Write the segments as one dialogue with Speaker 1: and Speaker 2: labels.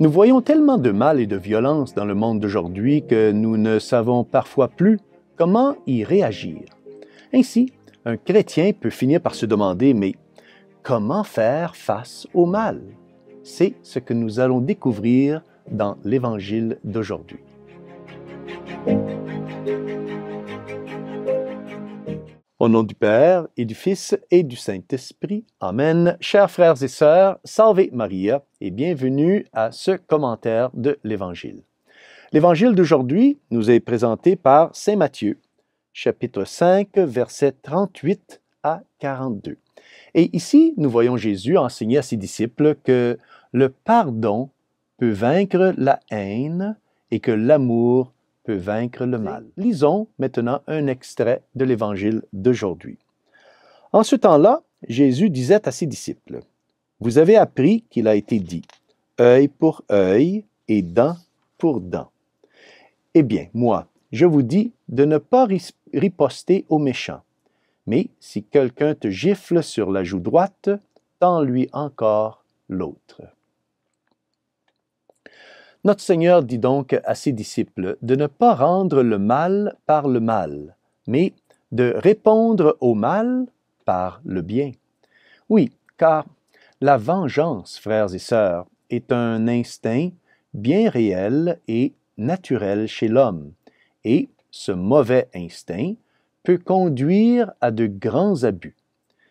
Speaker 1: Nous voyons tellement de mal et de violence dans le monde d'aujourd'hui que nous ne savons parfois plus comment y réagir. Ainsi, un chrétien peut finir par se demander, mais comment faire face au mal? C'est ce que nous allons découvrir dans l'Évangile d'aujourd'hui. Au nom du Père, et du Fils, et du Saint-Esprit. Amen. Chers frères et sœurs, Salve Maria, et bienvenue à ce commentaire de l'Évangile. L'Évangile d'aujourd'hui nous est présenté par Saint Matthieu, chapitre 5, versets 38 à 42. Et ici, nous voyons Jésus enseigner à ses disciples que le pardon peut vaincre la haine et que l'amour peut vaincre le mal. Lisons maintenant un extrait de l'Évangile d'aujourd'hui. En ce temps-là, Jésus disait à ses disciples, « Vous avez appris qu'il a été dit, œil pour œil et dent pour dent. Eh bien, moi, je vous dis de ne pas riposter aux méchants. Mais si quelqu'un te gifle sur la joue droite, tends-lui encore l'autre. » Notre Seigneur dit donc à ses disciples de ne pas rendre le mal par le mal, mais de répondre au mal par le bien. Oui, car la vengeance, frères et sœurs, est un instinct bien réel et naturel chez l'homme, et ce mauvais instinct peut conduire à de grands abus.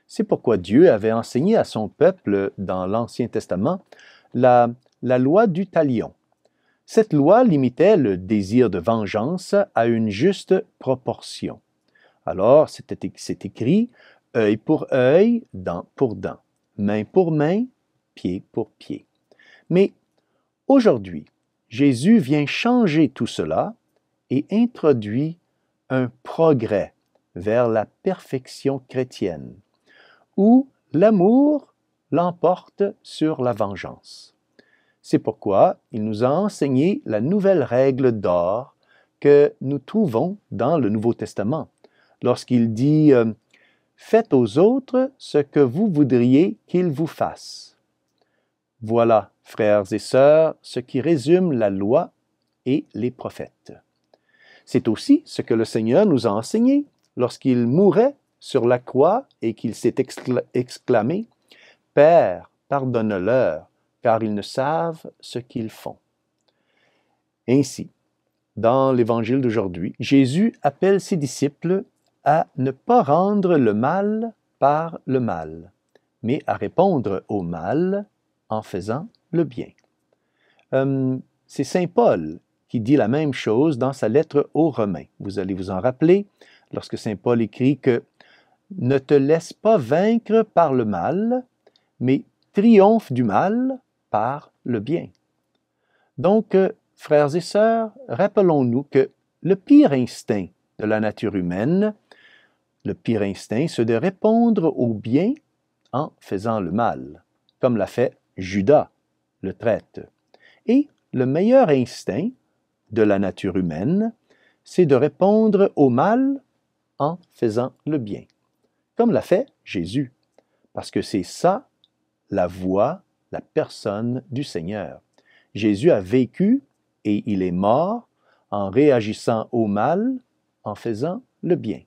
Speaker 1: C'est pourquoi Dieu avait enseigné à son peuple dans l'Ancien Testament la loi du talion. Cette loi limitait le désir de vengeance à une juste proportion. Alors, c'est écrit « œil pour œil, dent pour dent, main pour main, pied pour pied ». Mais aujourd'hui, Jésus vient changer tout cela et introduit un progrès vers la perfection chrétienne, où l'amour l'emporte sur la vengeance. C'est pourquoi il nous a enseigné la nouvelle règle d'or que nous trouvons dans le Nouveau Testament, lorsqu'il dit « Faites aux autres ce que vous voudriez qu'ils vous fassent. » Voilà, frères et sœurs, ce qui résume la loi et les prophètes. C'est aussi ce que le Seigneur nous a enseigné lorsqu'il mourait sur la croix et qu'il s'est exclamé « Père, pardonne-leur, car ils ne savent ce qu'ils font. » Ainsi, dans l'Évangile d'aujourd'hui, Jésus appelle ses disciples à ne pas rendre le mal par le mal, mais à répondre au mal en faisant le bien. C'est Saint Paul qui dit la même chose dans sa lettre aux Romains. Vous allez vous en rappeler lorsque Saint Paul écrit que « Ne te laisse pas vaincre par le mal, mais triomphe du mal par le bien. » Donc, frères et sœurs, rappelons-nous que le pire instinct de la nature humaine, le pire instinct, c'est de répondre au bien en faisant le mal, comme l'a fait Judas, le traître. Et le meilleur instinct de la nature humaine, c'est de répondre au mal en faisant le bien, comme l'a fait Jésus, parce que c'est ça la voie, la personne du Seigneur. Jésus a vécu et il est mort en réagissant au mal, en faisant le bien.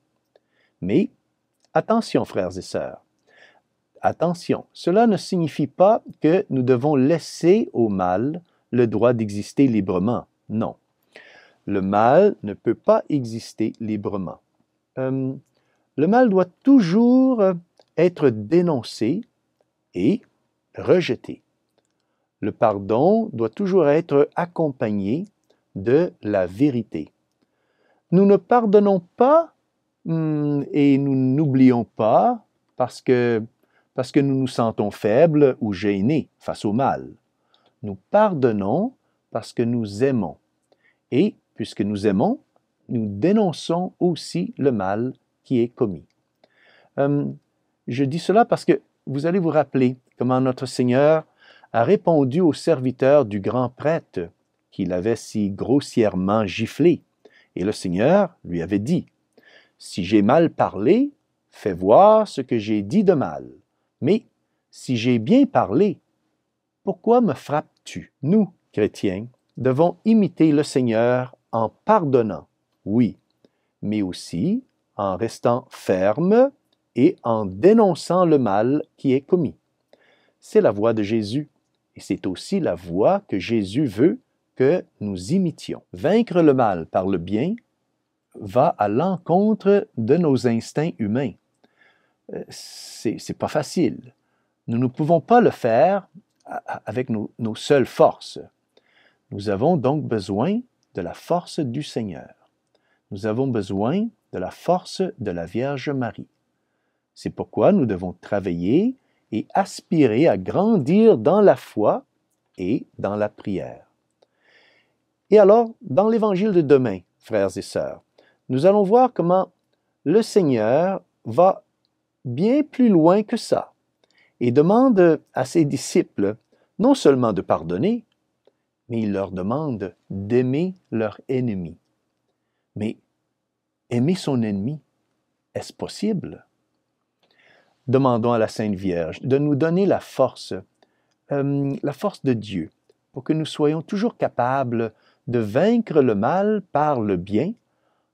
Speaker 1: Mais attention, frères et sœurs, attention, cela ne signifie pas que nous devons laisser au mal le droit d'exister librement. Non. Le mal ne peut pas exister librement. Le mal doit toujours être dénoncé et rejeté. Le pardon doit toujours être accompagné de la vérité. Nous ne pardonnons pas et nous n'oublions pas parce que nous nous sentons faibles ou gênés face au mal. Nous pardonnons parce que nous aimons. Et puisque nous aimons, nous dénonçons aussi le mal qui est commis. Je dis cela parce que vous allez vous rappeler comment notre Seigneur a répondu au serviteur du grand prêtre qu'il avait si grossièrement giflé. Et le Seigneur lui avait dit, « Si j'ai mal parlé, fais voir ce que j'ai dit de mal. Mais si j'ai bien parlé, pourquoi me frappes-tu? » Nous chrétiens, devons imiter le Seigneur en pardonnant, oui, mais aussi en restant fermes et en dénonçant le mal qui est commis. C'est la voie de Jésus et c'est aussi la voie que Jésus veut que nous imitions. Vaincre le mal par le bien va à l'encontre de nos instincts humains. C'est pas facile. Nous ne pouvons pas le faire avec nos seules forces. Nous avons donc besoin de la force du Seigneur. Nous avons besoin de la force de la Vierge Marie. C'est pourquoi nous devons travailler et aspirer à grandir dans la foi et dans la prière. Et alors, dans l'Évangile de demain, frères et sœurs, nous allons voir comment le Seigneur va bien plus loin que ça et demande à ses disciples non seulement de pardonner, mais il leur demande d'aimer leur ennemi. Mais aimer son ennemi, est-ce possible? Demandons à la Sainte Vierge de nous donner la force de Dieu, pour que nous soyons toujours capables de vaincre le mal par le bien,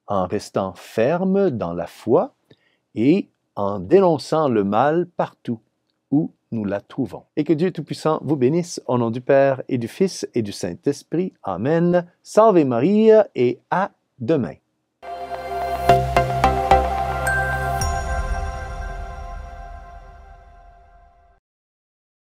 Speaker 1: en restant fermes dans la foi et en dénonçant le mal partout où nous la trouvons. Et que Dieu Tout-Puissant vous bénisse au nom du Père et du Fils et du Saint-Esprit. Amen. Salve Maria et à demain.